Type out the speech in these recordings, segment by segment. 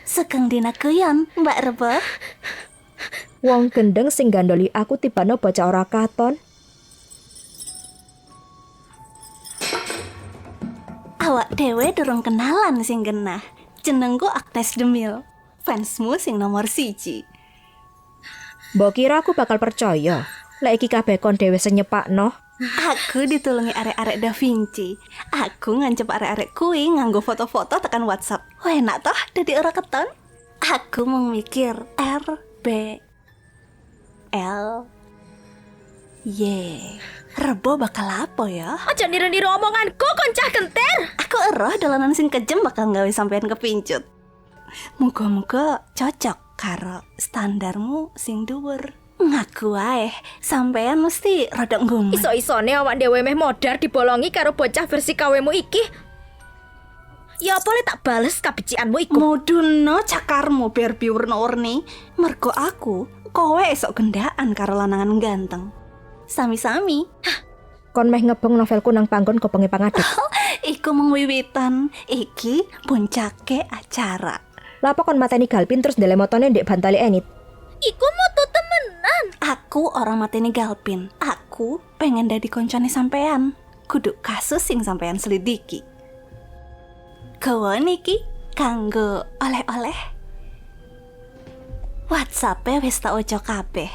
Sugeng dina guyon, Mbak Rebo. Wong gendeng sing gandoli aku tibane bocah ora katon. Awak dhewe durung kenalan sing genah. Jenengku Agnes Demil. Fansmu sing nomor 1. Mbok kira aku bakal percaya lek iki kabeh kon dhewe sing nyepakno. Aku ditulungi arek-arek Da Vinci. Aku ngancep arek-arek kuwi nganggo foto-foto tekan WhatsApp. Wah enak toh dadi ora keton. Aku mung mikir R B L Y. Rebo bakal apa ya? Aja niru-niru omonganku kon cah genter. Aku eroh dolanan sing kejem bakal gawe sampean kepincut. Muga-muga cocok karo standarmu sing dhuwur. Ngaku wae, sampean mesti rada nggumun. Iso-isone awak dhewe meh modar dibolongi karo bocah versi kawemu iki. Ya boleh tak bales kabecikanmu iku. Mudune cakarmu biar biurna-urni. Mergo aku, kowe esok gendaan karo lanangan ganteng. Sami-sami. Kon meh ngebeng novelku nang panggon kopengi pangadeg. Iku mung wiwitan, iki puncake acara. Lapa kon mateni Galpin terus ndele motone ndek bantale Enit. Iku moto temenan. Aku orang mateni Galpin. Aku pengen dadi koncone sampean. Kudu kasus sing sampean selidiki. Gawa niki kanggo oleh-oleh. WhatsApp-e wis tak ojo kabeh.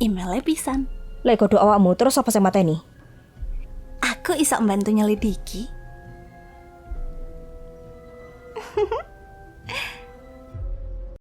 Email-e pisan. Lek kudu awakmu terus apa sing mateni? Aku iso mbantu nyelidiki.